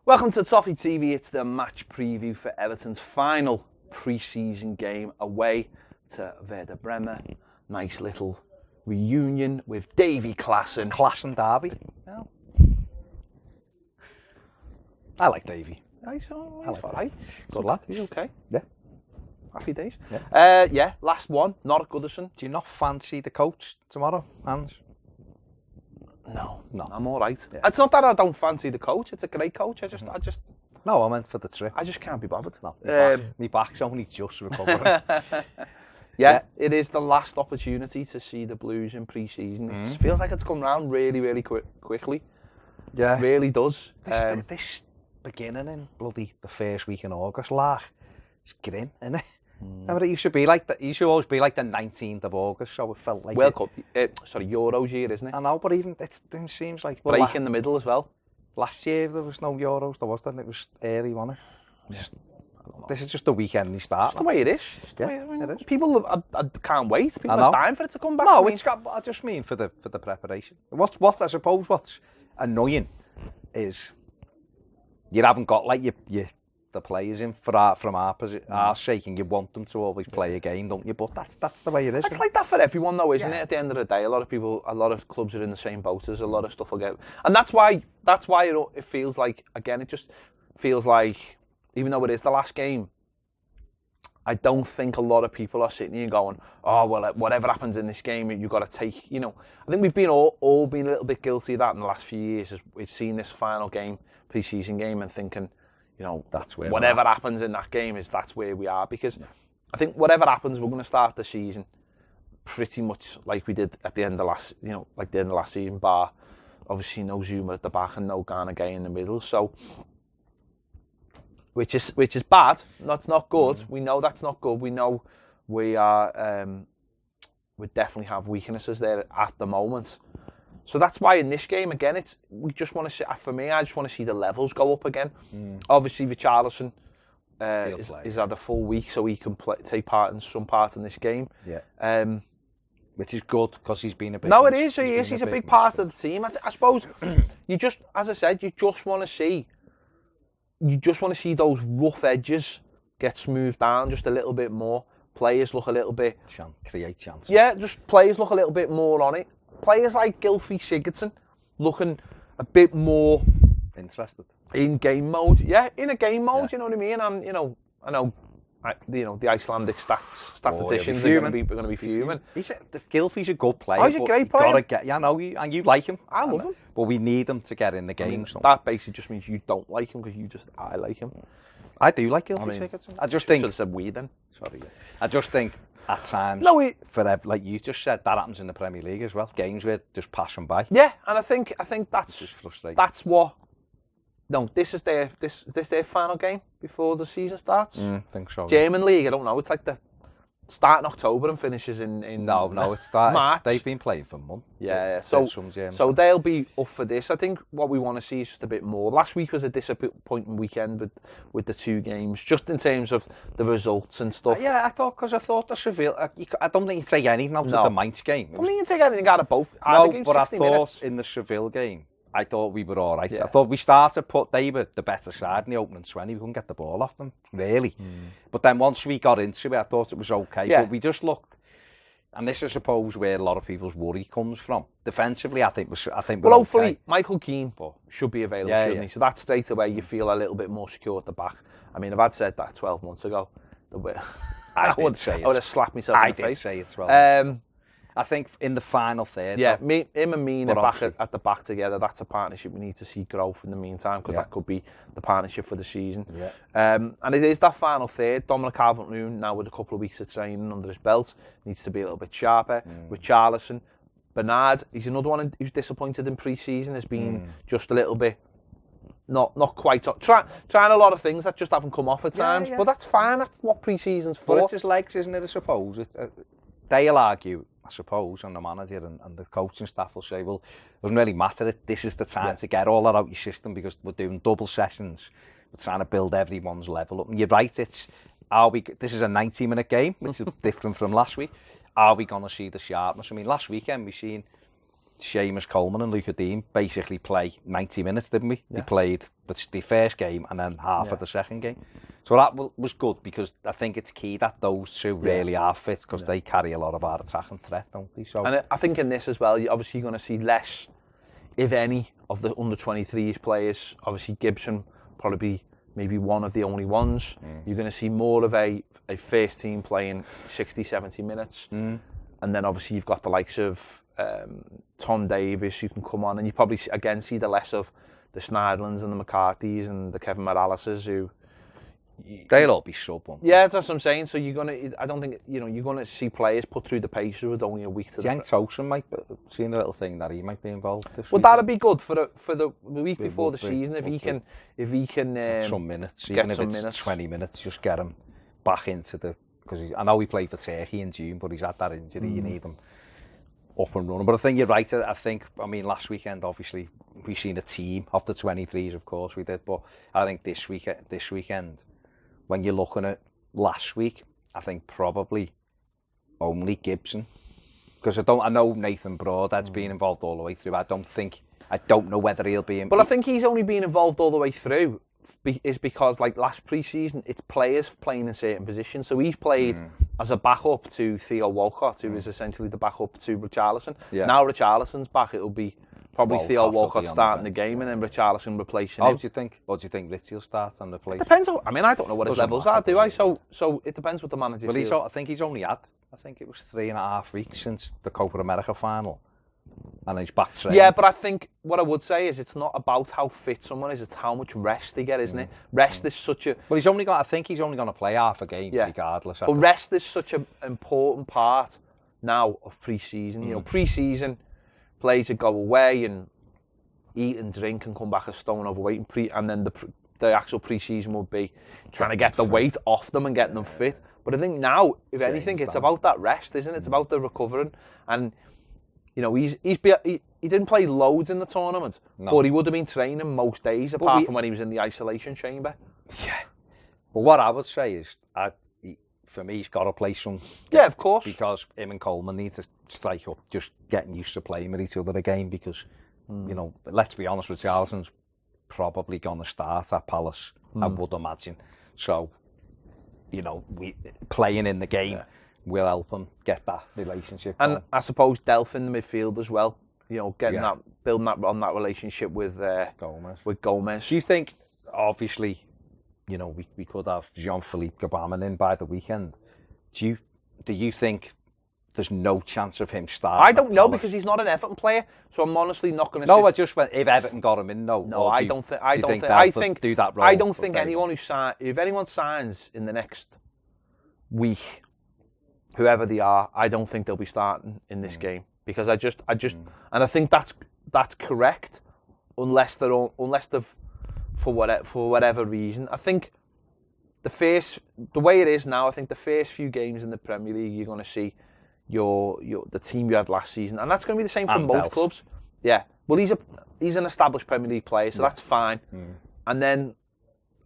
Welcome to Toffee TV. It's the match preview for Everton's final pre-season game away to Werder Bremen. Nice little reunion with Davy Klassen. Klassen derby. Yeah. I like Davy. Nice, I like right. Good lad. He's okay. Yeah. Happy days. Yeah. Last one. Not at Goodison. Do you not fancy the coach tomorrow, Hans? No, No. I'm all right. Yeah. It's not that I don't fancy the coach. It's a great coach. No, I meant for the trip. I just can't be bothered. No, my back's only just recovering. Yeah, it is the last opportunity to see the Blues in pre-season. It feels like it's come round really, really quickly. Yeah. It really does. This beginning in bloody the first week in August, it's grim, isn't it? Remember, it used to be like that. You should always be like the 19th of August, so it felt like World Cup, Euros year, isn't it? I know, but even it seems like Break in the middle as well. Last year there was no Euros, there wasn't. It was early, wasn't it? This is just the weekend they start. It's the way it is. It is. People I can't wait. People are dying for it to come back. No, I just mean for the preparation. What I suppose what's annoying is you haven't got like the players in from our sake, and you want them to always play a game, don't you? But that's the way it is. It's like that for everyone though, isn't it? At the end of the day, a lot of clubs are in the same boat as a lot of stuff will get, and that's why it feels like, again, it just feels like, even though it is the last game, I don't think a lot of people are sitting here going, oh well, whatever happens in this game, you've got to take. I think we've been all been a little bit guilty of that in the last few years, as we've seen this final game, pre-season game, and thinking, that's where whatever happens in that game that's where we are. Because I think whatever happens, we're going to start the season pretty much like we did at the end of last season, bar obviously no Zuma at the back and no Ghana Gay in the middle. So, which is bad. That's not good. We know that's not good. We know we definitely have weaknesses there at the moment. So that's why in this game, again, we just want to see, for me, I just want to see the levels go up again. Obviously, Richarlison is had a full week, so he can take part in some part in this game. Yeah. Which is good, because he's been a big... No, it is. He's a big part of the team. I suppose you just, as I said, you just want to see those rough edges get smoothed down just a little bit more. Players look a little bit... Create chances. Yeah, just players look a little bit more on it. Players like Gylfi Sigurdsson looking a bit more interested in game mode. Yeah, in a game mode, you know what I mean? And I know the Icelandic statisticians are going to be fuming. Gylfi's a good player. Oh, he's a great player. And you like him. I love him. But we need him to get in the game. That basically just means you don't like him, because I like him. I do like Gylfi Sigurdsson. I just think... Should have said we then. Sorry. I just think at times, like you just said, that happens in the Premier League as well. Games where just pass them by. Yeah, and I think that's just frustrating. That's what. No, this is their final game before the season starts. I think so. German league, I don't know. It's like the start in October and finishes in No, it's that. March. They've been playing for months. Yeah. So they'll be up for this. I think what we want to see is just a bit more. Last week was a disappointing weekend with the two games, just in terms of the results and stuff. I thought the Seville. I don't think you take anything out of the Mainz game. I don't think you take anything out of both. But I thought in the Seville game, I thought we were all right. Yeah. I thought we started they were the better side in the opening 20. We couldn't get the ball off them, really. But then once we got into it, I thought it was okay. Yeah. But we just looked, and this is, I suppose, where a lot of people's worry comes from. Defensively, I think we're hopefully okay. Michael Keane should be available, shouldn't he? So that straight away you feel a little bit more secure at the back. I mean, if I'd said that 12 months ago, I would have slapped myself in the face. I did say it's 12 I think in the final third. Yeah, him and me are back at the back together. That's a partnership we need to see growth in the meantime, because that could be the partnership for the season. Yeah. And it is that final third. Dominic Calvert-Lewin, now with a couple of weeks of training under his belt, needs to be a little bit sharper. With Richarlison, Bernard, he's another one who's disappointed in pre-season. Has been just a little bit not quite trying a lot of things that just haven't come off at times. But that's fine. That's what pre-season's for. But it's his legs, isn't it? I suppose they'll argue, I suppose, and the manager and the coaching staff will say, well, it doesn't really matter. This is the time to get all that out your system, because we're doing double sessions. We're trying to build everyone's level up. And you're right, this is a 90-minute game, which is different from last week. Are we going to see the sharpness? I mean, last weekend we seen Seamus Coleman and Luca Dean basically play 90 minutes, didn't we? Yeah. They played the first game and then half of the second game. So that was good because I think it's key that those two really are fit because they carry a lot of our attacking threat, don't they? So, and I think in this as well, you're obviously going to see less, if any, of the under-23s players. Obviously Gibson probably be maybe one of the only ones. You're going to see more of a first team playing 60, 70 minutes. And then obviously you've got the likes of Tom Davis who can come on, and you probably again see the less of the Snyderlands and the McCarthy's and the Kevin Moraleses who... They'll all be sub one. Yeah, that's what I'm saying. So you're I don't think, you're going to see players put through the paces with only a week to Cenk Tosun might be seeing a little thing that he might be involved this well, week. that'd be good for the week before the season if he can some minutes, even if it's 20 minutes, just get him back into the, because I know he played for Turkey in June, but he's had that injury. You need him up and running. But I think you're right. I mean, last weekend obviously we've seen a team of the 23s, of course we did, but I think this weekend, when you're looking at last week, I think probably only Gibson, because I know Nathan Broadhead's been involved all the way through. I don't know whether he'll be in. Well, I think he's only been involved all the way through is because, like last pre-season, it's players playing in certain positions. So he's played as a backup to Theo Walcott, who is essentially the backup to Richarlison. Yeah. Now Richarlison's back, it'll be probably Theo Walcott starting the game and then Richarlison replacing him. What do you think Richie will start and replace? It depends. I mean, I don't know what his levels are, do I? So it depends what the manager feels. I think he's only had, I think it was 3.5 weeks since the Copa America final. And he's back training. Yeah, but I think what I would say is it's not about how fit someone is, it's how much rest they get, isn't it? Rest is such a... Well, I think he's only going to play half a game regardless. But rest is such an important part now of pre-season. You know, pre-season, players that go away and eat and drink and come back a stone overweight, and then the actual pre-season will be trying to get the weight off them and getting them fit. But I think now, if anything, it's about that rest, isn't it? It's about the recovering. And you know, he didn't play loads in the tournament, but he would have been training most days, apart from when he was in the isolation chamber. Yeah. But what I would say is, for me, he's got to play some. Yeah, of course. Because him and Coleman need to strike up, just getting used to playing with each other again. Because, you know, let's be honest, Richarlison's probably going to start at Palace, I would imagine. So, you know, playing in the game will help him get that relationship going. And I suppose Delph in the midfield as well. You know, building that on that relationship with Gomez. Do you think, obviously, you know, we could have Jean-Philippe Gbamin in by the weekend. Do you think there's no chance of him starting? I don't know, because he's not an Everton player, so I'm honestly not going to. No, I just went if Everton got him in. No, I don't think. I don't think anyone who if anyone signs in the next week, whoever they are, I don't think they'll be starting in this game, because I just, and I think that's correct, unless they've for whatever reason. I think the way it is now, I think the first few games in the Premier League, you're going to see the team you had last season, and that's going to be the same for most clubs. Yeah, well, he's an established Premier League player, so that's fine. And then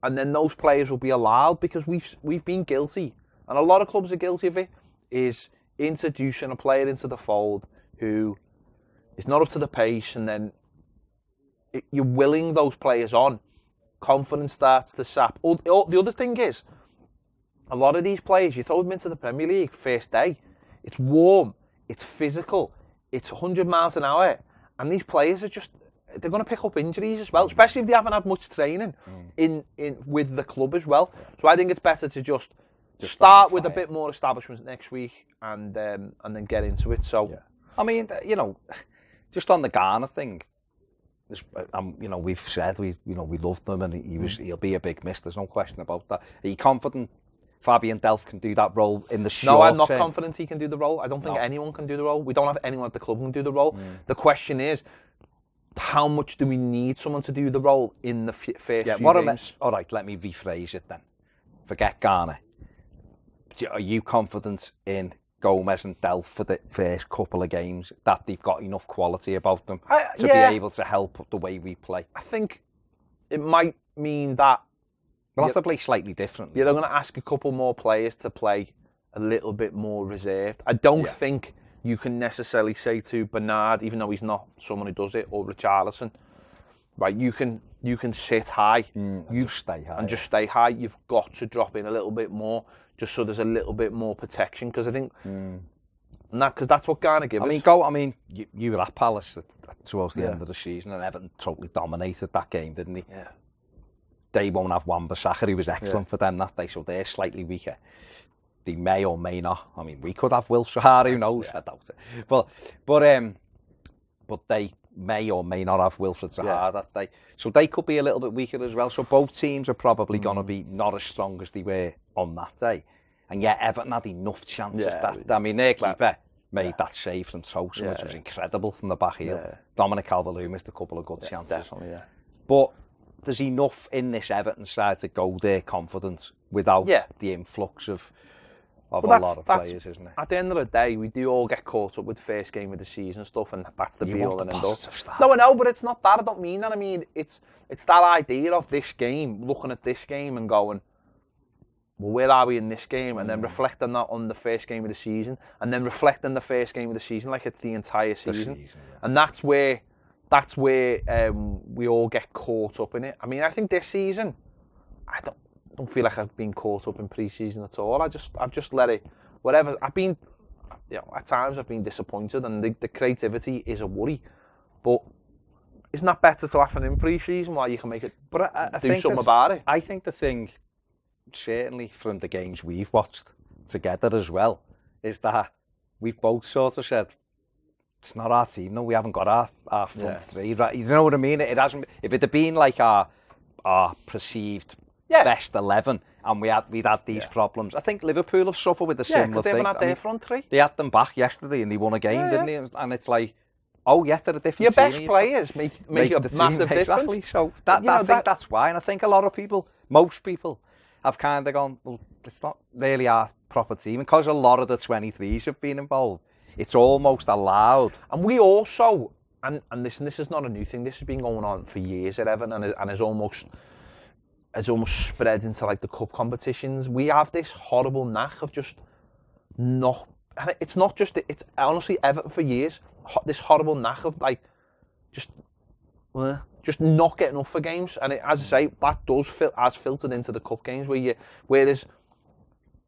those players will be allowed, because we've been guilty, and a lot of clubs are guilty of it, is introducing a player into the fold who is not up to the pace, and then you're willing those players on. Confidence starts to sap. The other thing is, a lot of these players, you throw them into the Premier League first day, it's warm, it's physical, it's 100 miles an hour, and these players are they're going to pick up injuries as well, especially if they haven't had much training in with the club as well. So I think it's better to just start with a bit more establishment next week, and then get into it. So, I mean, you know, just on the Ghana thing, you know, we've said we loved him, and he'll be a big miss. There's no question about that. Are you confident Fabian Delph can do that role in the short term? No, I'm not confident he can do the role. I don't think anyone can do the role. We don't have anyone at the club who can do the role. The question is, how much do we need someone to do the role in the first few games? All right, let me rephrase it then. Forget Ghana. Are you confident in Gomez and Delph for the first couple of games, that they've got enough quality about them to be able to help the way we play? I think it might mean that we'll have to play slightly differently. Yeah, they're going to ask a couple more players to play a little bit more reserved. I don't think you can necessarily say to Bernard, even though he's not someone who does it, or Richarlison, right? You can sit high, just stay high. You've got to drop in a little bit more, just so there's a little bit more protection. Because I think, because that's what Garner gives us. I mean, you were at Palace towards the end of the season, and Everton totally dominated that game, didn't he? Yeah. They won't have Wan-Bissaka, who was excellent for them that day, so they're slightly weaker. They may or may not. I mean, we could have Will Sahara, who knows? I doubt it. But they may or may not have Wilfred Zaha that day. So they could be a little bit weaker as well. So both teams are probably going to be not as strong as they were on that day. And yet Everton had enough chances. Their keeper made that save from Toffee, which was incredible from the back heel. Yeah. Dominic Calvert-Lewin missed a couple of good chances. Definitely, But there's enough in this Everton side to go there confident without the influx of a lot of players, isn't it? At the end of the day, we do all get caught up with the first game of the season stuff, and that's the be-all and end-all. No, I know, but it's not that. I don't mean that. I mean, it's that idea of this game, looking at this game and going, well, where are we in this game? And then reflecting that on the first game of the season, and then reflecting the first game of the season like it's the entire season. And that's where we all get caught up in it. I mean, I think this season, I don't feel like I've been caught up in pre-season at all. I've just let it, whatever. I've been, at times I've been disappointed, and the creativity is a worry. But isn't that better to happen in pre-season while you can make it? But I do something about it. I think the thing, certainly from the games we've watched together as well, is that we've both sort of said, it's not our team. No, we haven't got our front three. Right? You know what I mean? It hasn't. If it had been like our perceived best 11, and we'd had these problems. I think Liverpool have suffered with a similar thing. They haven't had their front three. They had them back yesterday, and they won a game, didn't they? And it's like, they're a different your team. Your best players make a massive difference. Exactly. So I think that's why, and I think a lot of people, most people, have kind of gone, well, it's not really our proper team, because a lot of the 23s have been involved. It's almost allowed. And we also, and this is not a new thing, this has been going on for years at Everton, and has almost spread into like the cup competitions. We have this horrible knack of just not, and it's not just, it's honestly Everton for years, this horrible knack of like, just not getting up for games. And as I say, that has filtered into the cup games whereas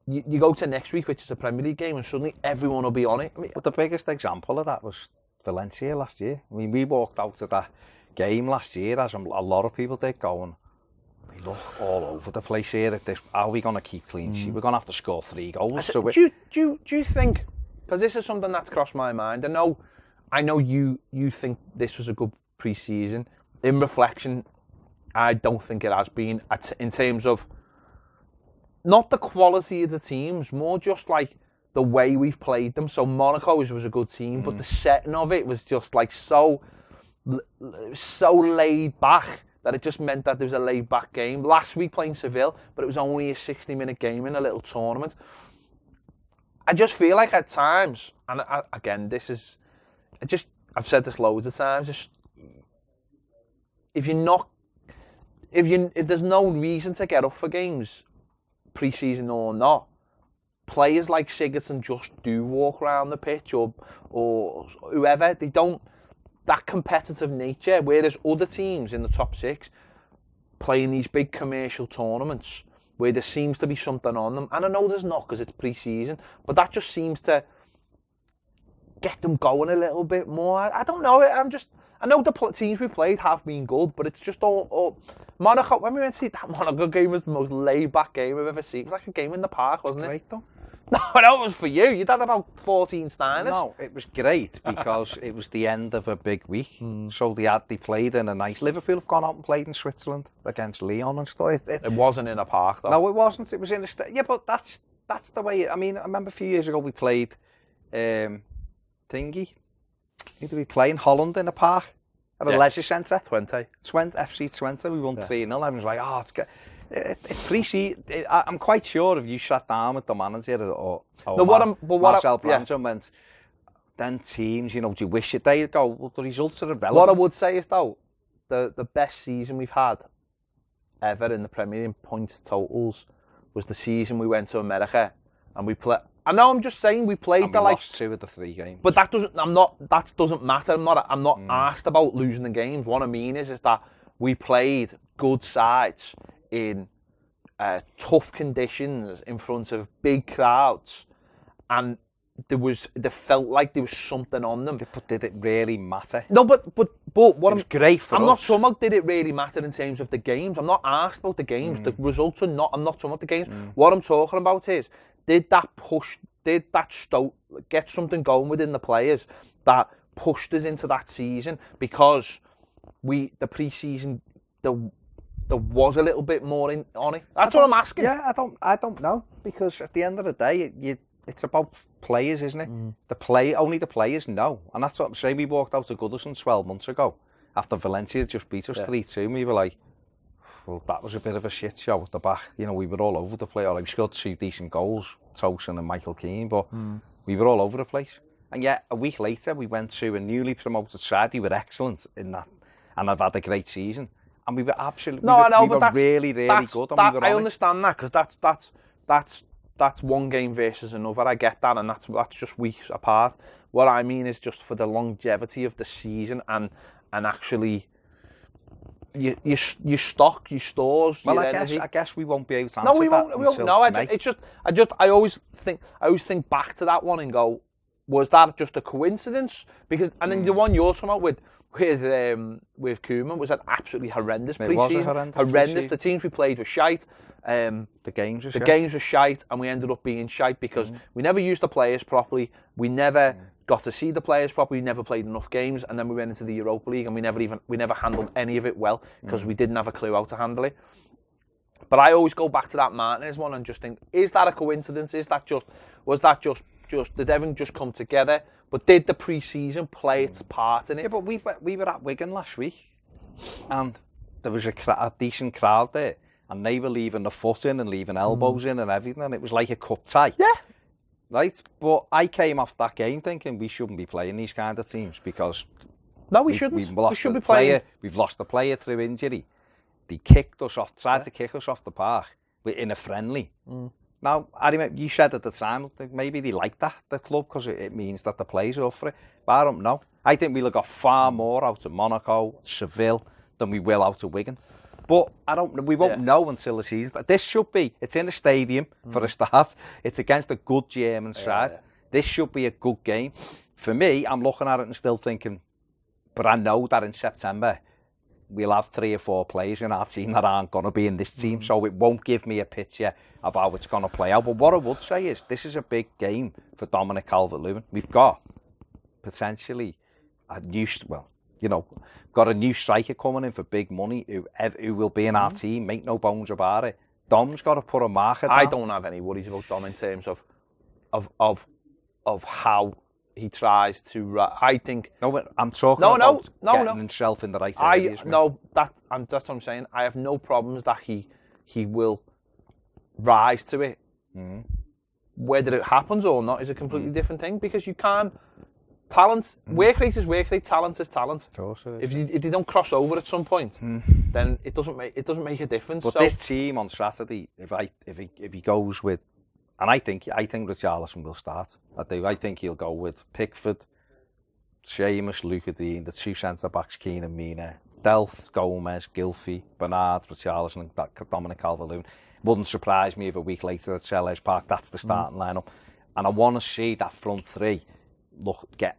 you go to next week, which is a Premier League game, and suddenly everyone will be on it. But the biggest example of that was Valencia last year. I mean, we walked out of that game last year, as a lot of people did, going, we look all over the place here at this. How are we going to keep clean sheet? We're going to have to score 3 goals. Do you think, because this is something that's crossed my mind, I know you think this was a good pre-season. In reflection, I don't think it has been, in terms of not the quality of the teams, more just like the way we've played them. So Monaco was a good team, but the setting of it was just like so laid back that it just meant that there was a laid back game. Last week playing Seville, but it was only a 60-minute game in a little tournament. I just feel like at times, and again, I've said this loads of times, if there's no reason to get up for games, pre-season or not, players like Sigurdsson just do walk around the pitch, or whoever. They don't, that competitive nature, whereas other teams in the top 6 play in these big commercial tournaments where there seems to be something on them, and I know there's not because it's pre-season, but that just seems to get them going a little bit more. I don't know. I know the teams we played have been good, but it's just all Monaco. When we went to see that Monaco game, was the most laid-back game I've ever seen. It was like a game in the park, wasn't it? Great though. No, it was for you. You'd had about 14 Steiners. No, it was great because it was the end of a big week. So they played in a nice. Liverpool have gone out and played in Switzerland against Lyon and stuff. It wasn't in a park though. No, it wasn't. It was in a but that's the way. I mean, I remember a few years ago we played Thingy. Who did we play in Holland in a park? At a leisure centre. FC Twente. We won 3-0. I was like, it's good. Pre-season, I'm quite sure if you sat down with the manager or Marcel Brands and went, then teams, do you wish it? They'd go, well, the results are irrelevant. What I would say is, though, the best season we've had ever in the Premier League in points totals was the season we went to America and we played. I know. I'm just saying we played and we lost 2 of the 3 games. But that doesn't matter. I'm not asked about losing the games. What I mean is that we played good sides in tough conditions in front of big crowds, and they felt like there was something on them. But did it really matter? No, but what it was great for us. I'm not talking about did it really matter in terms of the games. I'm not asked about the games. The results are not. I'm not talking about the games. What I'm talking about is did that Stoke get something going within the players that pushed us into that season, because the pre-season there was a little bit more on it. That's what I'm asking. Yeah, I don't know, because at the end of the day, it's about players, isn't it? Only the players know, and that's what I'm saying. We walked out of Goodison 12 months ago after Valencia just beat us 3-2, and we were like, well, that was a bit of a shit show at the back. You know, we were all over the place. We scored 2 decent goals, Tosin and Michael Keane, but we were all over the place. And yet, a week later, we went to a newly promoted side. We were excellent in that, and I've had a great season. And we were absolutely, really, really good. And we were I understand that, because that's one game versus another. I get that, and that's just weeks apart. What I mean is just for the longevity of the season, and actually you stock your stores. Well, I guess we won't be able to answer that. We won't. No, I always think back to that one and go, was that just a coincidence? Because and then the one you're talking about with Koeman was an absolutely horrendous pre-season. Horrendous. The teams we played were shite. The games were shite, and we ended up being shite because we never used the players properly. We never got to see the players properly. We never played enough games, and then we went into the Europa League, and we never handled any of it well because we didn't have a clue how to handle it. But I always go back to that Martinez one and just think, is that a coincidence? Was that just did everything just come together? But did the pre-season play its part in it? Yeah, but we were at Wigan last week, and there was a decent crowd there, and they were leaving the foot in and leaving elbows in and everything, and it was like a cup tie. Yeah. Right? But I came off that game thinking we shouldn't be playing these kind of teams, because... No, we shouldn't. We should be playing... We've lost the player through injury. They kicked us off, tried to kick us off the park in a friendly. Now, I remember you said at the time, maybe they like that, the club, because it means that the players are up for it. But I don't know. I think we'll have got far more out of Monaco, Seville, than we will out of Wigan. But we won't know until the season. It's in a stadium for a start. It's against a good German side. Yeah. This should be a good game. For me, I'm looking at it and still thinking, but I know that in September, we'll have 3 or 4 players in our team that aren't going to be in this team, so it won't give me a picture of how it's going to play out. But what I would say is, this is a big game for Dominic Calvert-Lewin. We've got potentially a new striker coming in for big money who will be in our team, make no bones about it. Dom's got to put a marker down. I don't have any worries about Dom in terms of how he tries to. I think. No, I'm talking about getting himself in the right areas. That's what I'm saying. I have no problems that he will rise to it. Whether it happens or not is a completely different thing, because you can't. Talent, work rate is work rate. Talent is talent. Of course it is. If they don't cross over at some point, then it doesn't make a difference. But this team on Saturday, if he goes with. And I think Richarlison will start. I think he'll go with Pickford, Seamus, Luca Dean, the 2 centre-backs, Keane and Mina, Delph, Gomez, Gylfi, Bernard, Richarlison and Dominic Calvert-Lewin. Wouldn't surprise me if a week later at Selhurst Park, that's the starting lineup. And I want to see that front 3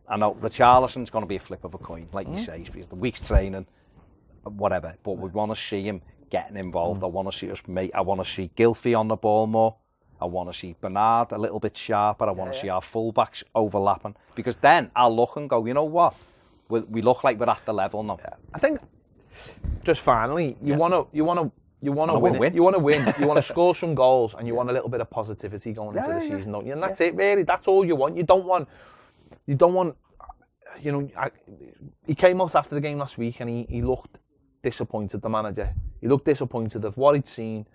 I know Richarlison's going to be a flip of a coin, like you say, because the week's training, whatever, but we want to see him getting involved. I want to see Gylfi on the ball more. I want to see Bernard a little bit sharper. I want to see our fullbacks overlapping, because then I'll look and go, you know what? We look like we're at the level now. Yeah. I think just finally, you want to win. You want to win. You want to score some goals, and you want a little bit of positivity going into the season, don't you? And that's it, really. That's all you want. You don't want. He came out after the game last week, and he looked disappointed. The manager. He looked disappointed of what he'd seen.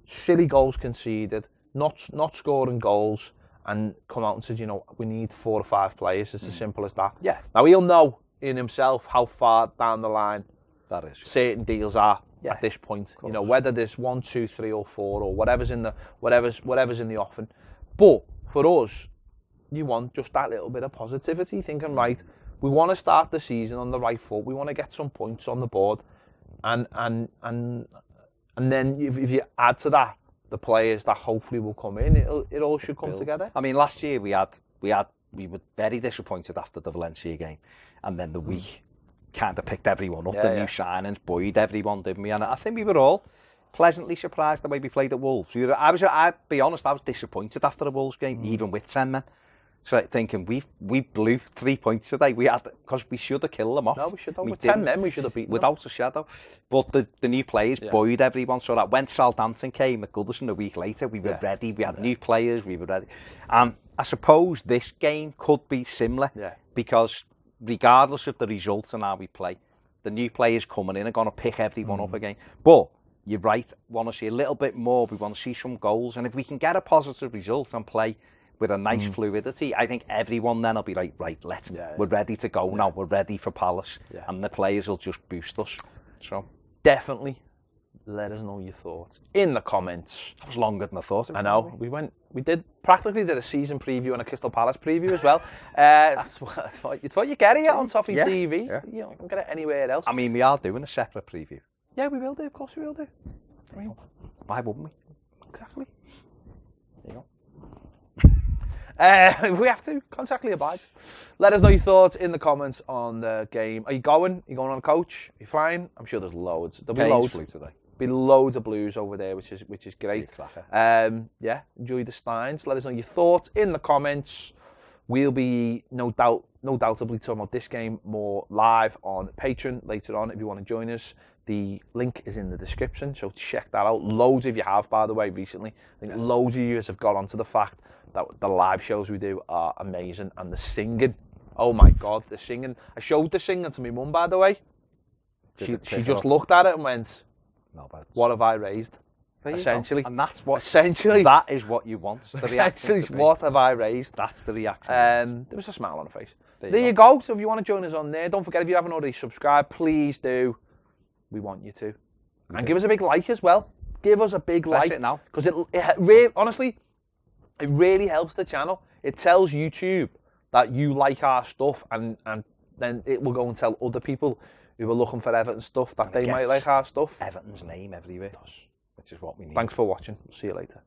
Silly goals conceded. Not scoring goals, and come out and said, we need 4 or 5 players. It's as simple as that. Yeah. Now he'll know in himself how far down the line that is certain deals are at this point. Whether there's 1, 2, 3, or 4, or whatever's in the offing. But for us, you want just that little bit of positivity, thinking, right, we want to start the season on the right foot. We want to get some points on the board, and then if you add to that the players that hopefully will come in, it all should come together. I mean, last year we were very disappointed after the Valencia game, and then we kind of picked everyone up, the new signings, buoyed everyone, didn't we? And I think we were all pleasantly surprised the way we played at Wolves. I'd be honest, I was disappointed after the Wolves game, even with 10 men. So thinking we blew 3 points today. We had, because we should have killed them off. No, we should have. With 10 men, we should have beaten without a shadow. But the new players buoyed everyone, so that when Southampton came at Goodison a week later, we were ready. We had new players. We were ready. And I suppose this game could be similar because regardless of the result and how we play, the new players coming in are going to pick everyone up again. But you're right. Want to see a little bit more. We want to see some goals, and if we can get a positive result and play with a nice fluidity, I think everyone then will be like, right, we're ready to go now. We're ready for Palace, and the players will just boost us. So definitely, let us know your thoughts in the comments. That was longer than I thought. I know. We practically did a season preview and a Crystal Palace preview as well. It's what you get here on Toffee TV. Yeah. You don't get it anywhere else. I mean, we are doing a separate preview. Yeah, we will do. Of course, we will do. I mean, why wouldn't we? Exactly. There you go. If we have to, contractually obliged. Let us know your thoughts in the comments on the game. Are you going? Are you going on a coach? Are you flying? I'm sure there's loads. There'll be loads. Flew today. Be loads of Blues over there, which is great. Enjoy the Steins. Let us know your thoughts in the comments. We'll be no doubtably talking about this game more live on Patreon later on if you want to join us. The link is in the description, so check that out. Loads of you have, by the way, recently. I think loads of you have got onto the fact that the live shows we do are amazing, and the singing. Oh my God, the singing! I showed the singing to my mum, by the way. She just looked at it and went, "What have I raised?" Essentially, and that's what. Essentially, that is what you want. Essentially, what have I raised? That's the reaction. There was a smile on her face. There you go. So if you want to join us on there, don't forget, if you haven't already subscribed, please do. We want you to, and give us a big like as well. Give us a big like it now, because it really, honestly, it really helps the channel. It tells YouTube that you like our stuff, and then it will go and tell other people who are looking for Everton stuff that they might like our stuff. Everton's name everywhere, which is what we need. Thanks for watching. See you later.